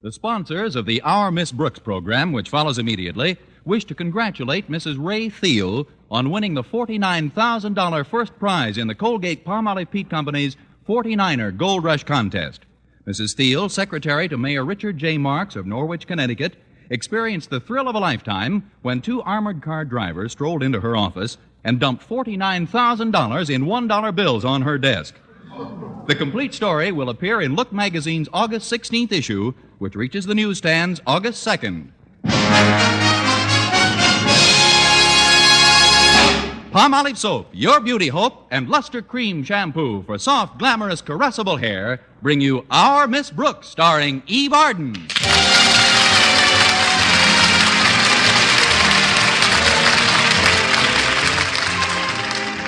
The sponsors of the Our Miss Brooks program, which follows immediately, wish to congratulate Mrs. Ray Thiel on winning the $49,000 first prize in the Colgate-Palmolive Peat Company's 49er Gold Rush contest. Mrs. Thiel, secretary to Mayor Richard J. Marks of Norwich, Connecticut, experienced the thrill of a lifetime when two armored car drivers strolled into her office and dumped $49,000 in $1 bills on her desk. The complete story will appear in Look magazine's August 16th issue, which reaches the newsstands August 2nd. Palmolive Soap, Your Beauty Hope, and Luster Cream Shampoo for soft, glamorous, caressable hair bring you Our Miss Brooks, starring Eve Arden.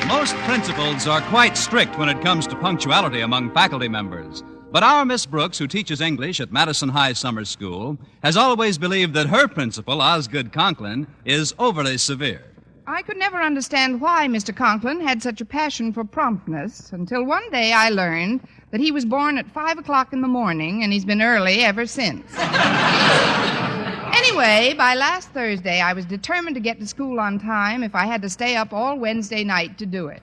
Most principals are quite strict when it comes to punctuality among faculty members. But our Miss Brooks, who teaches English at Madison High Summer School, has always believed that her principal, Osgood Conklin, is overly severe. I could never understand why Mr. Conklin had such a passion for promptness until one day I learned that he was born at 5 o'clock in the morning and he's been early ever since. Anyway, by last Thursday, I was determined to get to school on time if I had to stay up all Wednesday night to do it.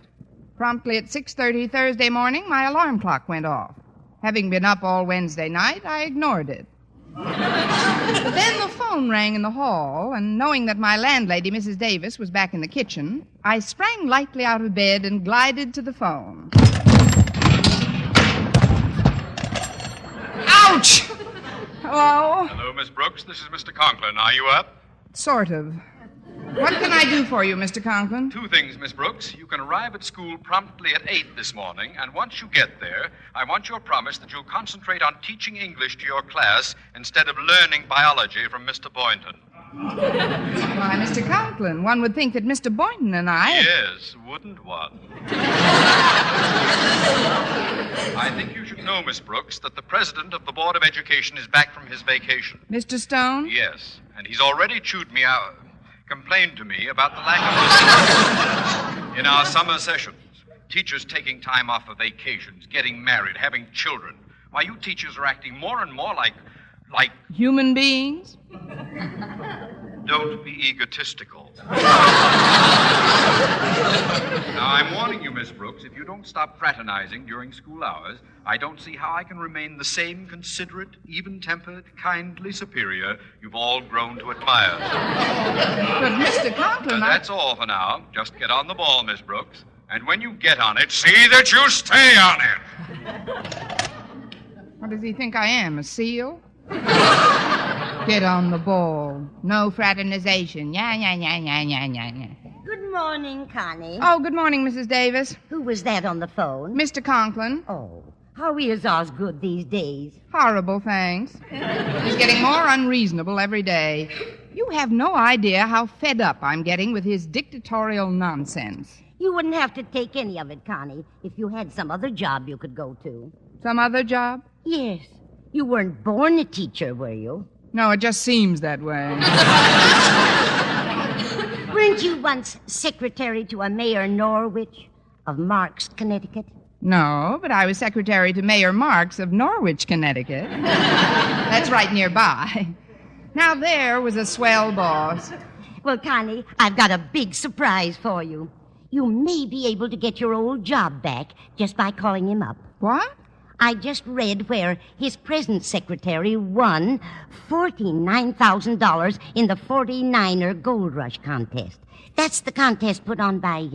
Promptly at 6:30 Thursday morning, my alarm clock went off. Having been up all Wednesday night, I ignored it. But then the phone rang in the hall, and knowing that my landlady, Mrs. Davis, was back in the kitchen, I sprang lightly out of bed and glided to the phone. Ouch! Hello? Hello, Miss Brooks. This is Mr. Conklin. Are you up? Sort of. What can I do for you, Mr. Conklin? Two things, Miss Brooks. You can arrive at school promptly at 8 this morning, and once you get there, I want your promise that you'll concentrate on teaching English to your class instead of learning biology from Mr. Boynton. Why, Mr. Conklin, one would think that Mr. Boynton and I... Yes, wouldn't one? I think you should know, Miss Brooks, that the president of the Board of Education is back from his vacation. Mr. Stone? Yes, and he's already chewed me out, complained to me about the lack of discipline in our summer sessions. Teachers taking time off for vacations, getting married, having children. Why, you teachers are acting more and more like... Human beings? Don't be egotistical. Now, I'm warning you, Miss Brooks, if you don't stop fraternizing during school hours, I don't see how I can remain the same considerate, even-tempered, kindly superior you've all grown to admire. But, Mr. Conklin, That's all for now. Just get on the ball, Miss Brooks. And when you get on it, see that you stay on it. What does he think I am, a seal? Get on the ball. No fraternization. Yeah. Good morning, Connie. Oh, good morning, Mrs. Davis. Who was that on the phone? Mr. Conklin. Oh, how is Osgood these days? Horrible, thanks. He's getting more unreasonable every day. You have no idea how fed up I'm getting with his dictatorial nonsense. You wouldn't have to take any of it, Connie, if you had some other job you could go to. Some other job? Yes. You weren't born a teacher, were you? No, it just seems that way. Weren't you once secretary to a Mayor Norwich of Marks, Connecticut? No, but I was secretary to Mayor Marks of Norwich, Connecticut. That's right nearby. Now there was a swell boss. Well, Connie, I've got a big surprise for you. You may be able to get your old job back just by calling him up. What? I just read where his present secretary won $49,000 in the 49er Gold Rush contest. That's the contest put on by,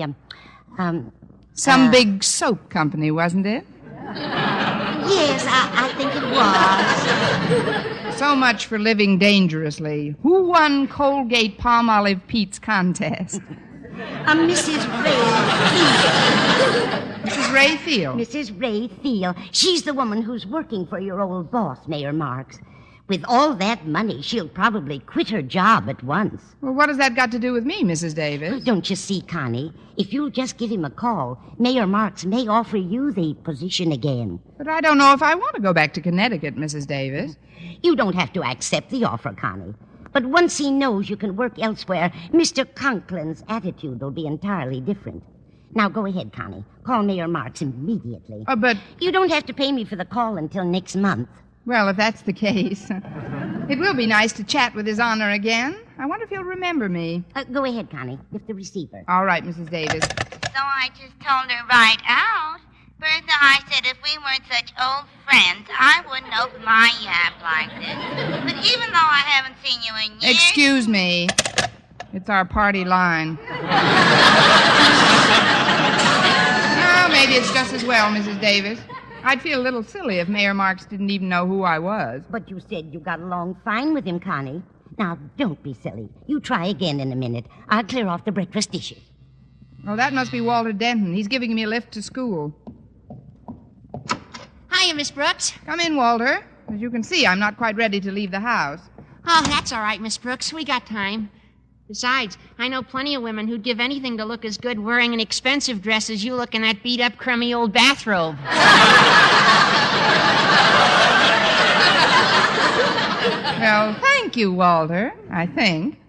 Some big soap company, wasn't it? Yes, I think it was. So much for living dangerously. Who won Colgate-Palmolive Pete's contest? Mrs. Ray Thiel. Mrs. Ray Thiel? Mrs. Ray Thiel. She's the woman who's working for your old boss, Mayor Marks. With all that money, she'll probably quit her job at once. Well, what has that got to do with me, Mrs. Davis? Don't you see, Connie? If you'll just give him a call, Mayor Marks may offer you the position again. But I don't know if I want to go back to Connecticut, Mrs. Davis. You don't have to accept the offer, Connie. But once he knows you can work elsewhere, Mr. Conklin's attitude will be entirely different. Now, go ahead, Connie. Call Mayor Marks immediately. But... You don't have to pay me for the call until next month. Well, if that's the case, it will be nice to chat with His Honor again. I wonder if he'll remember me. Go ahead, Connie. Lift the receiver. All right, Mrs. Davis. So I just told her right out. Bertha, I said if we weren't such old friends, I wouldn't open my yap like this. But even though I haven't seen you in years... Excuse me. It's our party line. Oh, maybe it's just as well, Mrs. Davis. I'd feel a little silly if Mayor Marks didn't even know who I was. But you said you got along fine with him, Connie. Now, don't be silly. You try again in a minute. I'll clear off the breakfast dishes. Oh, that must be Walter Denton. He's giving me a lift to school. Hiya, Miss Brooks. Come in, Walter. As you can see, I'm not quite ready to leave the house. Oh, that's all right, Miss Brooks. We got time. Besides, I know plenty of women who'd give anything to look as good wearing an expensive dress as you look in that beat-up, crummy old bathrobe. Well, thank you, Walter, I think.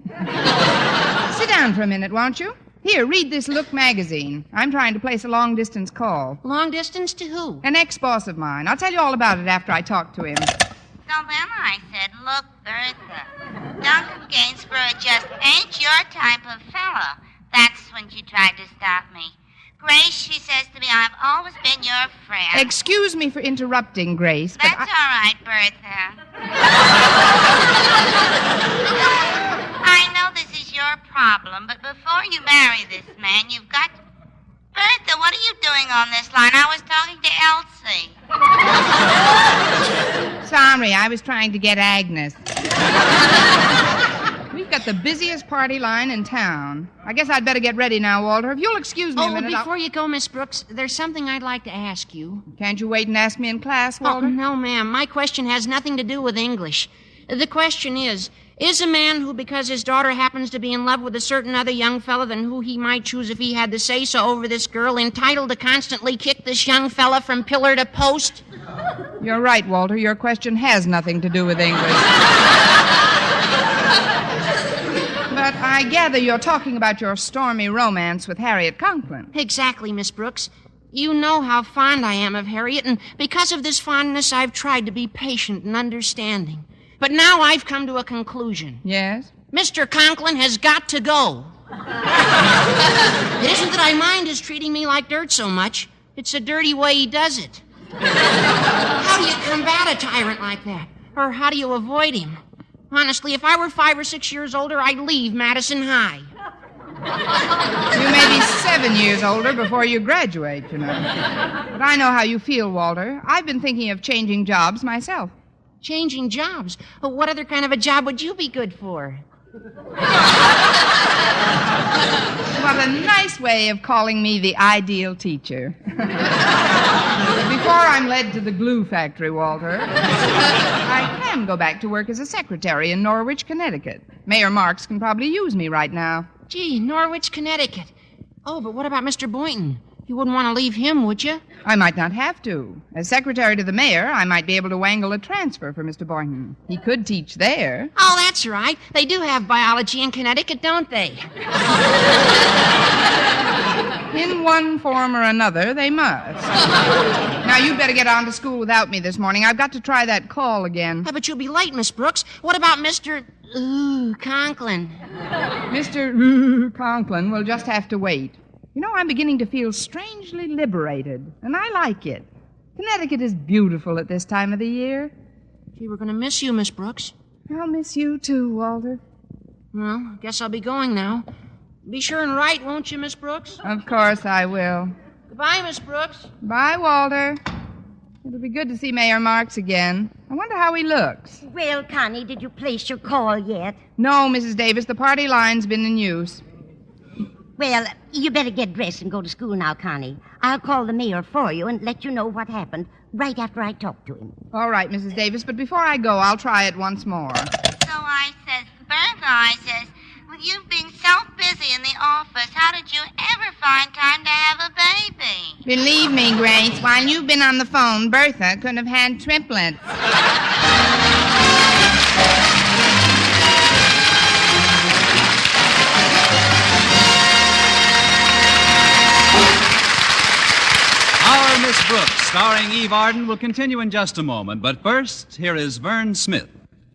Sit down for a minute, won't you? Here, read this Look magazine. I'm trying to place a long-distance call. Long distance to who? An ex-boss of mine. I'll tell you all about it after I talk to him. So then I said, look, Bertha, Duncan Gainsborough just ain't your type of fellow. That's when she tried to stop me. Grace, she says to me, I've always been your friend. Excuse me for interrupting, Grace, but That's all right, Bertha. I know this is your problem, but before you marry this man, you've got... Bertha, what are you doing on this line? I was talking to Elsie. Sorry, I was trying to get Agnes. We've got the busiest party line in town. I guess I'd better get ready now, Walter. If you'll excuse me a minute... before you go, Miss Brooks, there's something I'd like to ask you. Can't you wait and ask me in class, Oh, Walter? no, ma'am. My question has nothing to do with English. The question is a man who, because his daughter happens to be in love with a certain other young fellow than who he might choose if he had the say-so over this girl, entitled to constantly kick this young fella from pillar to post? You're right, Walter. Your question has nothing to do with English. But I gather you're talking about your stormy romance with Harriet Conklin. Exactly, Miss Brooks. You know how fond I am of Harriet, and because of this fondness, I've tried to be patient and understanding. But now I've come to a conclusion. Yes? Mr. Conklin has got to go. It isn't that I mind his treating me like dirt so much. It's the dirty way he does it. How do you combat a tyrant like that? Or how do you avoid him? Honestly, if I were 5 or 6 years older, I'd leave Madison High. You may be 7 years older before you graduate, you know. But I know how you feel, Walter. I've been thinking of changing jobs myself. Changing jobs? Well, what other kind of a job would you be good for? What a nice way of calling me the ideal teacher. Before I'm led to the glue factory, Walter, I can go back to work as a secretary in Norwich, Connecticut. Mayor Marks can probably use me right now. Gee, Norwich, Connecticut. Oh, but what about Mr. Boynton? You wouldn't want to leave him, would you? I might not have to. As secretary to the mayor, I might be able to wangle a transfer for Mr. Boynton. He could teach there. Oh, that's right. They do have biology in Connecticut, don't they? In one form or another, they must. Now, you'd better get on to school without me this morning. I've got to try that call again. But you'll be late, Miss Brooks. What about Mr. Conklin? Mr. Conklin will just have to wait. You know, I'm beginning to feel strangely liberated, and I like it. Connecticut is beautiful at this time of the year. Gee, we're going to miss you, Miss Brooks. I'll miss you, too, Walter. Well, I guess I'll be going now. Be sure and write, won't you, Miss Brooks? Of course I will. Goodbye, Miss Brooks. Bye, Walter. It'll be good to see Mayor Marks again. I wonder how he looks. Well, Connie, did you place your call yet? No, Mrs. Davis, the party line's been in use. Well, you better get dressed and go to school now, Connie. I'll call the mayor for you and let you know what happened right after I talk to him. All right, Mrs. Davis, but before I go, I'll try it once more. So I says, Bertha, I says, with you being so busy in the office, how did you ever find time to have a baby? Believe me, Grace, while you've been on the phone, Bertha could have had triplets. Our Miss Brooks, starring Eve Arden, will continue in just a moment. But first, here is Vern Smith.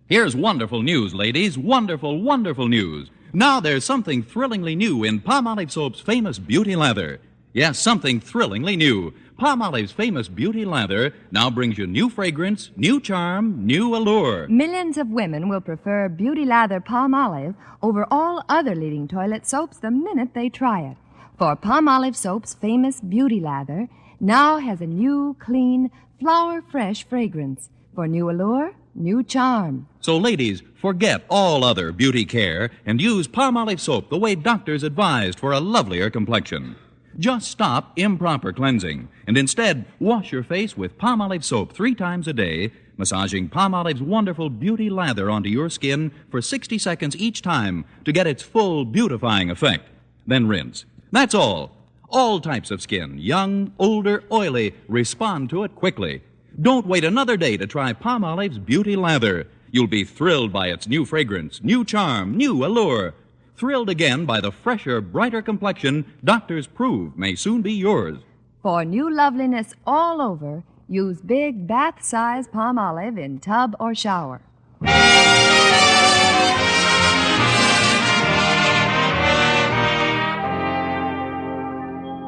Here's wonderful news, ladies. Wonderful, wonderful news. Now there's something thrillingly new in Palmolive Soap's famous Beauty Lather. Yes, something thrillingly new. Palmolive's famous Beauty Lather now brings you new fragrance, new charm, new allure. Millions of women will prefer Beauty Lather Palmolive over all other leading toilet soaps the minute they try it. For Palmolive Soap's famous Beauty Lather now has a new, clean, flower-fresh fragrance for new allure, new charm. So, ladies, forget all other beauty care and use Palmolive Soap the way doctors advised for a lovelier complexion. Just stop improper cleansing and instead wash your face with Palmolive Soap 3 times a day, massaging Palmolive's wonderful Beauty Lather onto your skin for 60 seconds each time to get its full beautifying effect. Then rinse. That's all. All types of skin, young, older, oily, respond to it quickly. Don't wait another day to try Palmolive's Beauty Lather. You'll be thrilled by its new fragrance, new charm, new allure. Thrilled again by the fresher, brighter complexion doctors prove may soon be yours. For new loveliness all over, use big bath-size Palmolive in tub or shower.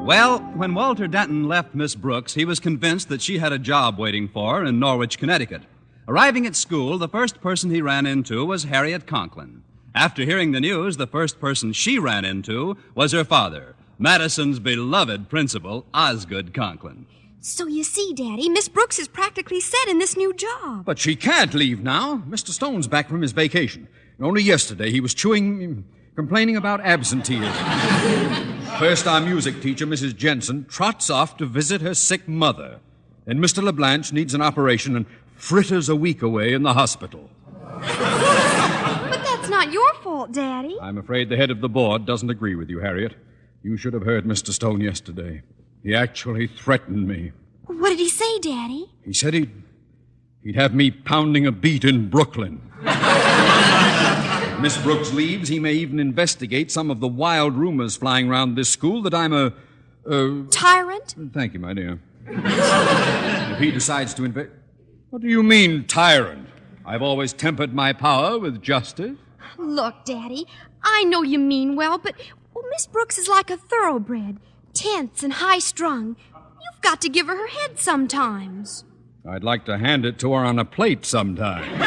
Well, when Walter Denton left Miss Brooks, he was convinced that she had a job waiting for her in Norwich, Connecticut. Arriving at school, the first person he ran into was Harriet Conklin. After hearing the news, the first person she ran into was her father, Madison's beloved principal, Osgood Conklin. So you see, Daddy, Miss Brooks is practically set in this new job. But she can't leave now. Mr. Stone's back from his vacation. Only yesterday he was complaining about absenteeism. First, our music teacher, Mrs. Jensen, trots off to visit her sick mother. And Mr. LeBlanche needs an operation and fritters a week away in the hospital. But that's not your fault, Daddy. I'm afraid the head of the board doesn't agree with you, Harriet. You should have heard Mr. Stone yesterday. He actually threatened me. What did he say, Daddy? He said he'd have me pounding a beat in Brooklyn. If Miss Brooks leaves, he may even investigate some of the wild rumors flying around this school that I'm a tyrant? Thank you, my dear. If he decides to What do you mean, tyrant? I've always tempered my power with justice. Look, Daddy, I know you mean well, but Miss Brooks is like a thoroughbred, tense and high-strung. You've got to give her her head sometimes. I'd like to hand it to her on a plate sometime.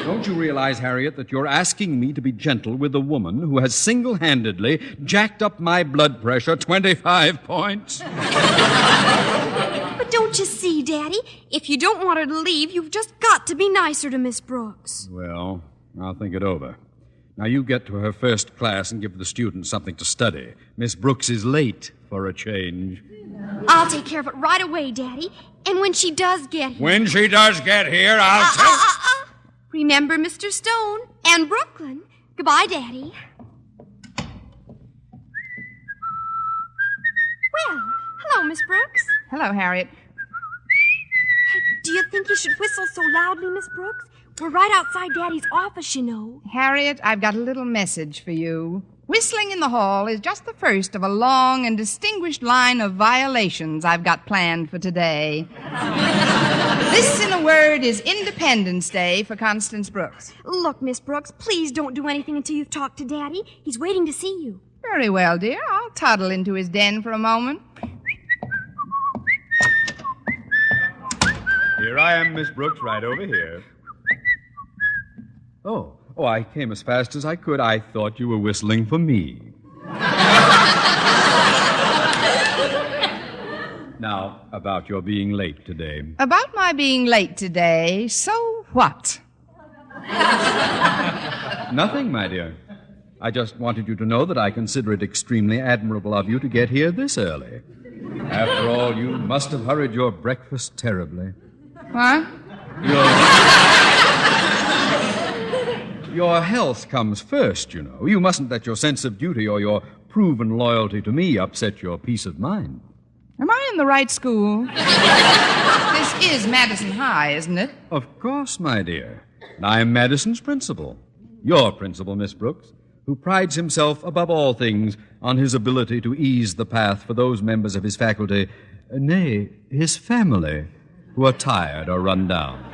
Don't you realize, Harriet, that you're asking me to be gentle with a woman who has single-handedly jacked up my blood pressure 25 points? But don't you see, Daddy? If you don't want her to leave, you've just got to be nicer to Miss Brooks. Well, I'll think it over. Now, you get to her first class and give the students something to study. Miss Brooks is late for a change. I'll take care of it right away, Daddy. And when she does get here... When she does get here, I'll tell... Remember Mr. Stone and Brooklyn. Goodbye, Daddy. Well, hello, Miss Brooks. Hello, Harriet. Hey, do you think you should whistle so loudly, Miss Brooks? We're right outside Daddy's office, you know. Harriet, I've got a little message for you. Whistling in the hall is just the first of a long and distinguished line of violations I've got planned for today. This, in a word, is Independence Day for Constance Brooks. Look, Miss Brooks, please don't do anything until you've talked to Daddy. He's waiting to see you. Very well, dear. I'll toddle into his den for a moment. Here I am, Miss Brooks, right over here. Oh, I came as fast as I could. I thought you were whistling for me. Now, about your being late today. About my being late today, so what? Nothing, my dear. I just wanted you to know that I consider it extremely admirable of you to get here this early. After all, you must have hurried your breakfast terribly. What? Your health comes first, you know. You mustn't let your sense of duty or your proven loyalty to me upset your peace of mind. Am I in the right school? This is Madison High, isn't it? Of course, my dear. And I am Madison's principal. Your principal, Miss Brooks, who prides himself above all things on his ability to ease the path for those members of his faculty Nay, his family, who are tired or run down.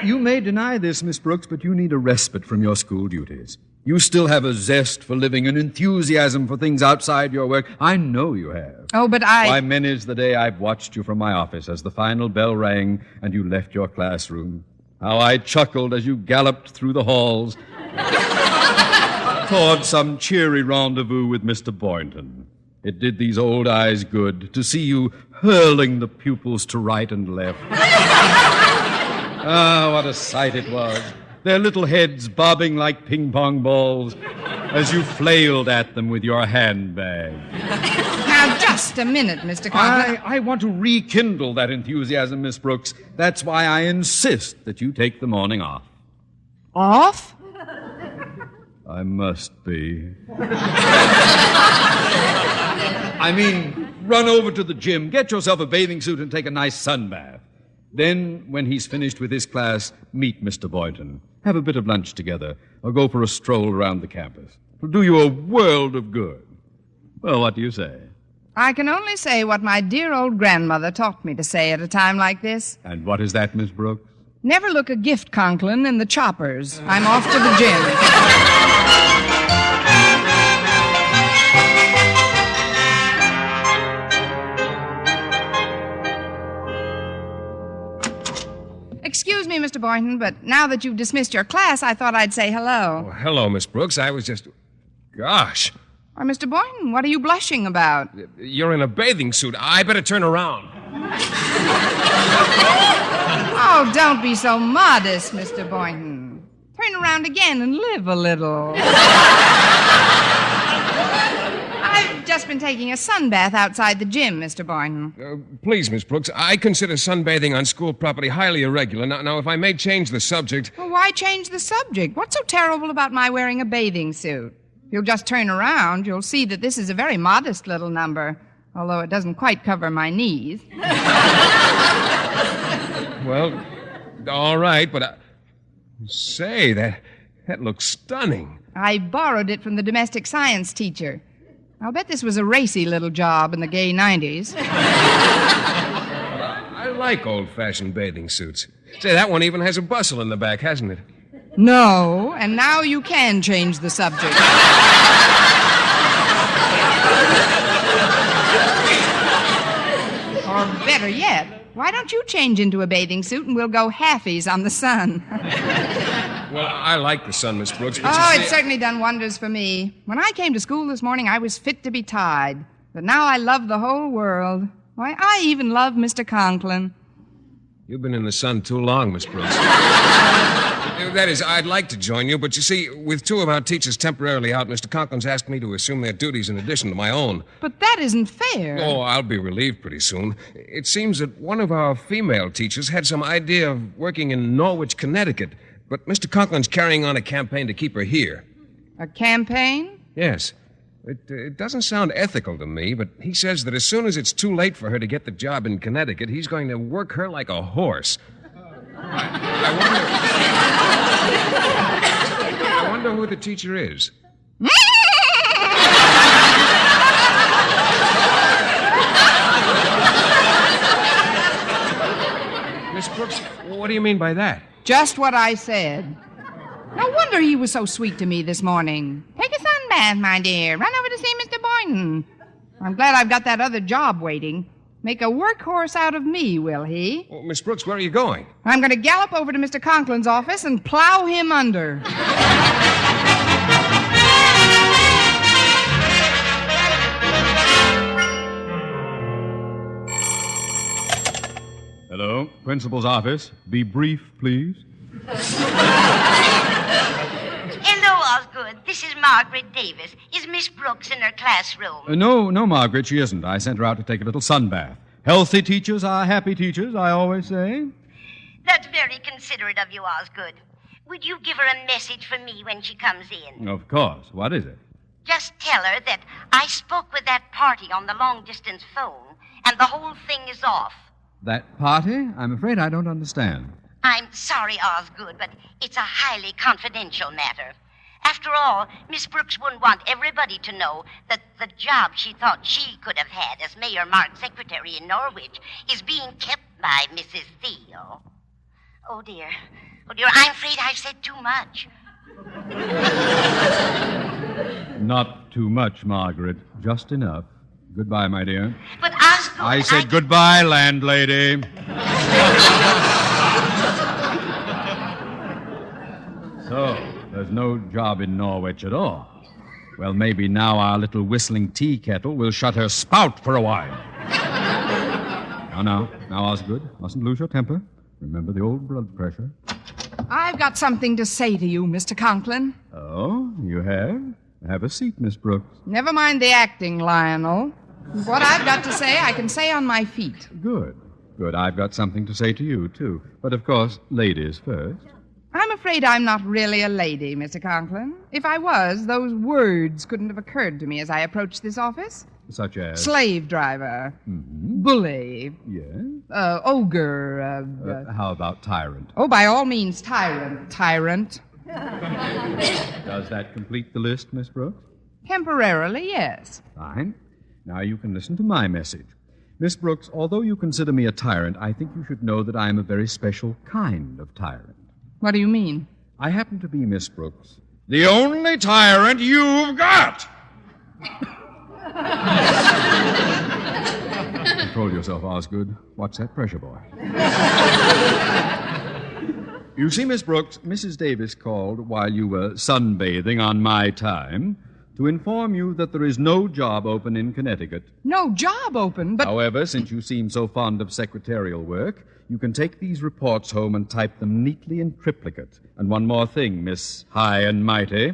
You may deny this, Miss Brooks, but you need a respite from your school duties. You still have a zest for living, an enthusiasm for things outside your work. I know you have. Oh, but Why, many's the day I've watched you from my office as the final bell rang and you left your classroom. How I chuckled as you galloped through the halls toward some cheery rendezvous with Mr. Boynton. It did these old eyes good to see you hurling the pupils to right and left. Ah, what a sight it was. Their little heads bobbing like ping-pong balls as you flailed at them with your handbag. Now, just a minute, Mr. Conklin. I want to rekindle that enthusiasm, Miss Brooks. That's why I insist that you take the morning off. Off? I must be. I mean, run over to the gym, get yourself a bathing suit, and take a nice sun bath. Then, when he's finished with his class, meet Mr. Boynton. Have a bit of lunch together, or go for a stroll around the campus. It'll do you a world of good. Well, what do you say? I can only say what my dear old grandmother taught me to say at a time like this. And what is that, Miss Brooks? Never look a gift, Conklin, in the choppers. I'm off to the gym. Excuse me, Mr. Boynton, but now that you've dismissed your class, I thought I'd say hello. Oh, hello, Miss Brooks. I was just... Gosh. Why, Mr. Boynton, what are you blushing about? You're in a bathing suit. I better turn around. Oh, don't be so modest, Mr. Boynton. Turn around again and live a little. I've just been taking a sunbath outside the gym, Mr. Boynton. Please, Miss Brooks, I consider sunbathing on school property highly irregular. Now, if I may change the subject... Well, why change the subject? What's so terrible about my wearing a bathing suit? If you'll just turn around, you'll see that this is a very modest little number, although it doesn't quite cover my knees. Well, all right, but... Say, that looks stunning. I borrowed it from the domestic science teacher. I'll bet this was a racy little job in the gay 90s. I like old-fashioned bathing suits. Say, that one even has a bustle in the back, hasn't it? No, and now you can change the subject. Or better yet, why don't you change into a bathing suit and we'll go halfies on the sun? Well, I like the sun, Miss Brooks, but it's certainly done wonders for me. When I came to school this morning, I was fit to be tied. But now I love the whole world. Why, I even love Mr. Conklin. You've been in the sun too long, Miss Brooks. That is, I'd like to join you, but you see, with two of our teachers temporarily out, Mr. Conklin's asked me to assume their duties in addition to my own. But that isn't fair. Oh, I'll be relieved pretty soon. It seems that one of our female teachers had some idea of working in Norwich, Connecticut, but Mr. Conklin's carrying on a campaign to keep her here. A campaign? Yes. It doesn't sound ethical to me, but he says that as soon as it's too late for her to get the job in Connecticut, he's going to work her like a horse. I wonder who the teacher is. Miss Brooks, what do you mean by that? Just what I said. No wonder he was so sweet to me this morning. Take a sunbath, my dear. Run over to see Mr. Boynton. I'm glad I've got that other job waiting. Make a workhorse out of me, will he? Well, Miss Brooks, where are you going? I'm going to gallop over to Mr. Conklin's office and plow him under. Hello, principal's office. Be brief, please. Hello, Osgood. This is Margaret Davis. Is Miss Brooks in her classroom? No, Margaret, she isn't. I sent her out to take a little sunbath. Healthy teachers are happy teachers, I always say. That's very considerate of you, Osgood. Would you give her a message for me when she comes in? Of course. What is it? Just tell her that I spoke with that party on the long-distance phone, and the whole thing is off. That party? I'm afraid I don't understand. I'm sorry, Osgood, but it's a highly confidential matter. After all, Miss Brooks wouldn't want everybody to know that the job she thought she could have had as Mayor Mark's secretary in Norwich is being kept by Mrs. Theo. Oh, dear. Oh, dear, I'm afraid I've said too much. Not too much, Margaret. Just enough. Goodbye, my dear. But Osgood... I said goodbye, landlady. So, there's no job in Norwich at all. Well, maybe now our little whistling tea kettle will shut her spout for a while. Now, Osgood, mustn't lose your temper. Remember the old blood pressure. I've got something to say to you, Mr. Conklin. Oh, you have? Have a seat, Miss Brooks. Never mind the acting, Lionel. What I've got to say, I can say on my feet. Good. I've got something to say to you, too. But, of course, ladies first. I'm afraid I'm not really a lady, Mr. Conklin. If I was, those words couldn't have occurred to me as I approached this office. Such as? Slave driver. Mm-hmm. Bully. Yes? Ogre. How about tyrant? Oh, by all means, tyrant. Tyrant. Does that complete the list, Miss Brooks? Temporarily, yes. Fine. Now you can listen to my message. Miss Brooks, although you consider me a tyrant, I think you should know that I am a very special kind of tyrant. What do you mean? I happen to be, Miss Brooks, The only tyrant you've got. Control yourself, Osgood. Watch that pressure, boy. You see, Miss Brooks, Mrs. Davis called while you were sunbathing on my time to inform you that there is no job open in Connecticut. No job open, but... However, since you seem so fond of secretarial work, you can take these reports home and type them neatly in triplicate. And one more thing, Miss High and Mighty.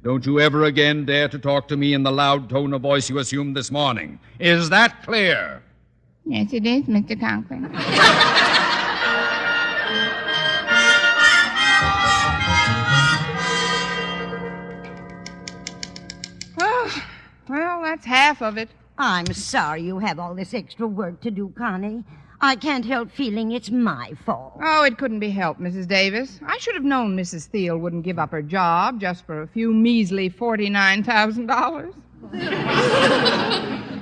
Don't you ever again dare to talk to me in the loud tone of voice you assumed this morning. Is that clear? Yes, it is, Mr. Conklin. Oh, well, that's half of it. I'm sorry you have all this extra work to do, Connie. I can't help feeling it's my fault. Oh, it couldn't be helped, Mrs. Davis. I should have known Mrs. Thiel wouldn't give up her job just for a few measly $49,000.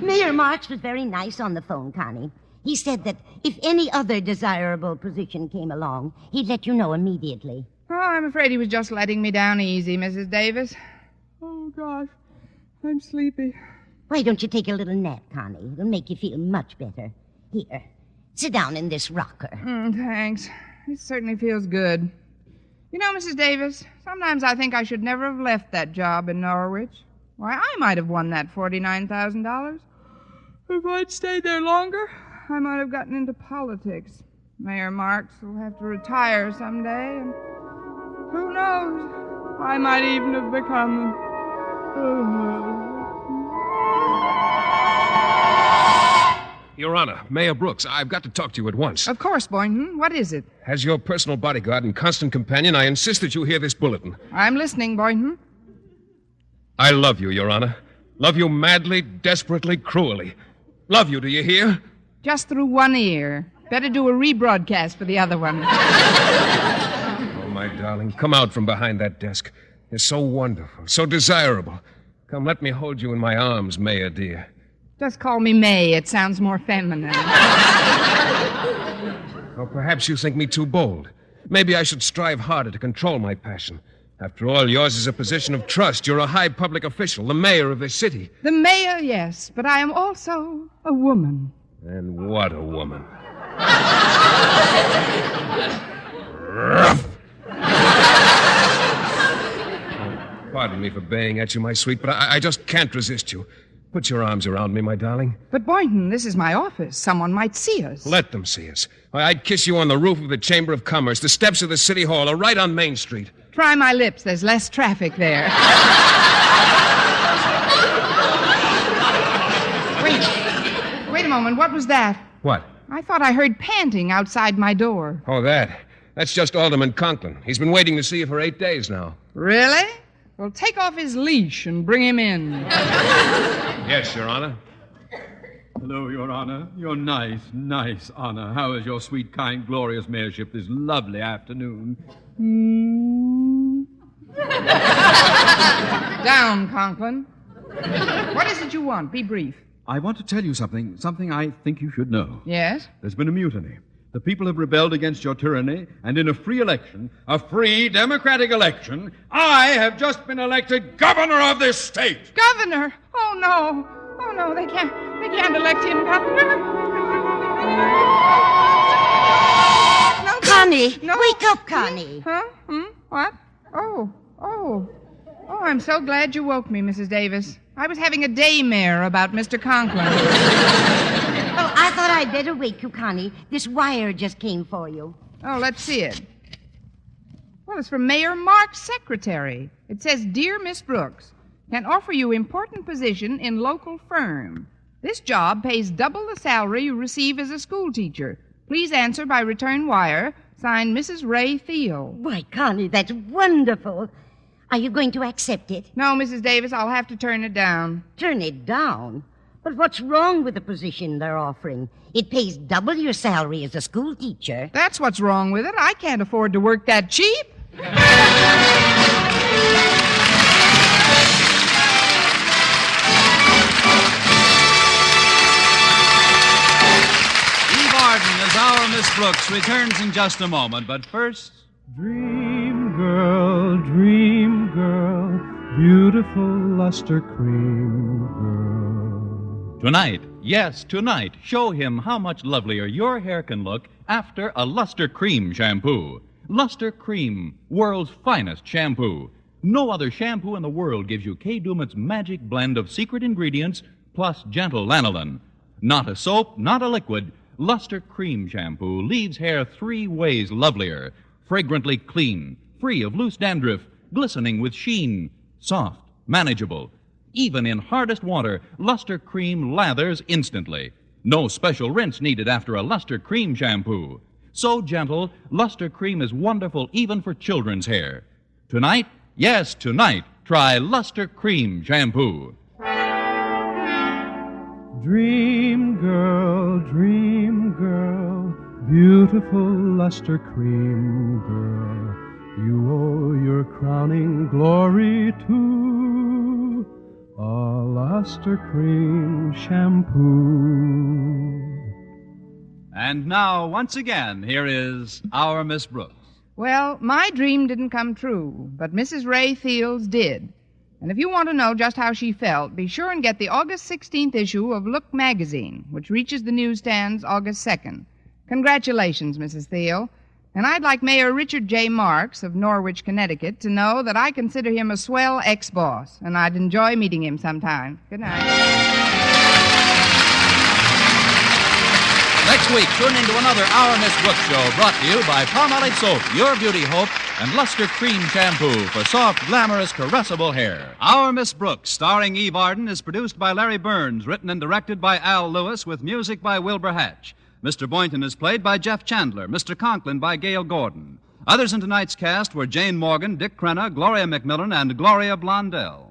Mayor Marks was very nice on the phone, Connie. He said that if any other desirable position came along, he'd let you know immediately. Oh, I'm afraid he was just letting me down easy, Mrs. Davis. Oh, gosh, I'm sleepy. Why don't you take a little nap, Connie? It'll make you feel much better. Here, sit down in this rocker. Thanks. It certainly feels good. You know, Mrs. Davis, sometimes I think I should never have left that job in Norwich. Why, I might have won that $49,000. If I'd stayed there longer, I might have gotten into politics. Mayor Marks will have to retire someday, and who knows? I might even have become... Your Honor, Mayor Brooks, I've got to talk to you at once. Of course, Boynton. What is it? As your personal bodyguard and constant companion, I insist that you hear this bulletin. I'm listening, Boynton. I love you, Your Honor. Love you madly, desperately, cruelly. Love you, do you hear? Just through one ear. Better do a rebroadcast for the other one. Oh, my darling, come out from behind that desk. You're so wonderful, so desirable. Come, let me hold you in my arms, Mayor dear. Just call me May. It sounds more feminine. Or perhaps you think me too bold. Maybe I should strive harder to control my passion. After all, yours is a position of trust. You're a high public official, the mayor of this city. The mayor, yes, but I am also a woman. And what a woman. Pardon me for baying at you, my sweet, but I just can't resist you. Put your arms around me, my darling. But, Boynton, this is my office. Someone might see us. Let them see us. I'd kiss you on the roof of the Chamber of Commerce, the steps of the City Hall, or right on Main Street. Try my lips. There's less traffic there. Wait a moment. What was that? What? I thought I heard panting outside my door. Oh, that. That's just Alderman Conklin. He's been waiting to see you for 8 days now. Really? Well, take off his leash and bring him in. Yes, Your Honor. Hello, Your Honor. Your nice honor. How is your sweet, kind, glorious mayorship this lovely afternoon? Down, Conklin. What is it you want? Be brief. I want to tell you something I think you should know. Yes? There's been a mutiny. The people have rebelled against your tyranny, and in a free election, a free democratic election, I have just been elected governor of this state. Governor? Oh, no. Oh, no, they can't elect him governor. No, Connie, no. wake up, Connie. Huh? What? Oh, I'm so glad you woke me, Mrs. Davis. I was having a daymare about Mr. Conklin. Well, I thought I'd better wake you, Connie. This wire just came for you. Oh, let's see it. Well, it's from Mayor Mark's secretary. It says, Dear Miss Brooks, can offer you important position in local firm. This job pays double the salary you receive as a school teacher. Please answer by return wire. Signed, Mrs. Ray Thiel. Why, Connie, that's wonderful. Are you going to accept it? No, Mrs. Davis, I'll have to turn it down. Turn it down? But what's wrong with the position they're offering? It pays double your salary as a school teacher. That's what's wrong with it. I can't afford to work that cheap. Eve Arden as our Miss Brooks returns in just a moment, but first... Dream girl, beautiful luster cream girl. Tonight, yes, tonight, show him how much lovelier your hair can look after a Luster Cream shampoo. Luster Cream, world's finest shampoo. No other shampoo in the world gives you Kay Daumit's magic blend of secret ingredients plus gentle lanolin. Not a soap, not a liquid. Luster Cream shampoo leaves hair 3 ways lovelier. Fragrantly clean, free of loose dandruff, glistening with sheen, soft, manageable. Even in hardest water, Luster Cream lathers instantly. No special rinse needed after a Luster Cream shampoo. So gentle, Luster Cream is wonderful even for children's hair. Tonight, yes, tonight, try Luster Cream shampoo. Dream girl, beautiful luster cream girl. You owe your crowning glory to a luster cream shampoo. And now, once again, here is our Miss Brooks. Well, my dream didn't come true, but Mrs. Ray Thiel's did. And if you want to know just how she felt, be sure and get the August 16th issue of Look magazine, which reaches the newsstands August 2nd. Congratulations, Mrs. Thiel. And I'd like Mayor Richard J. Marks of Norwich, Connecticut, to know that I consider him a swell ex-boss, and I'd enjoy meeting him sometime. Good night. Next week, tune into another Our Miss Brooks show brought to you by Palmolive Soap, Your Beauty Hope, and Luster Cream Shampoo for soft, glamorous, caressable hair. Our Miss Brooks, starring Eve Arden, is produced by Larry Burns, written and directed by Al Lewis, with music by Wilbur Hatch. Mr. Boynton is played by Jeff Chandler, Mr. Conklin by Gail Gordon. Others in tonight's cast were Jane Morgan, Dick Crenna, Gloria McMillan, and Gloria Blondell.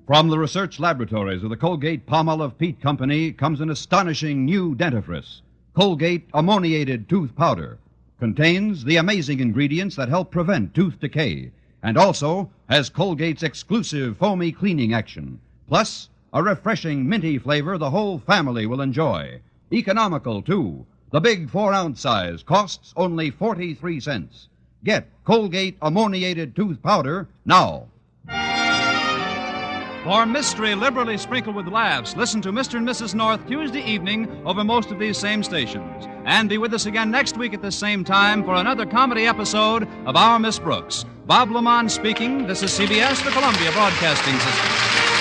From the research laboratories of the Colgate-Palmolive Peat Company comes an astonishing new dentifrice, Colgate Ammoniated Tooth Powder. Contains the amazing ingredients that help prevent tooth decay, and also has Colgate's exclusive foamy cleaning action. Plus, a refreshing minty flavor the whole family will enjoy. Economical, too. The big 4-ounce size costs only 43 cents. Get Colgate Ammoniated Tooth Powder now. For mystery liberally sprinkled with laughs, listen to Mr. and Mrs. North Tuesday evening over most of these same stations. And be with us again next week at this same time for another comedy episode of Our Miss Brooks. Bob Lamont speaking. This is CBS, the Columbia Broadcasting System.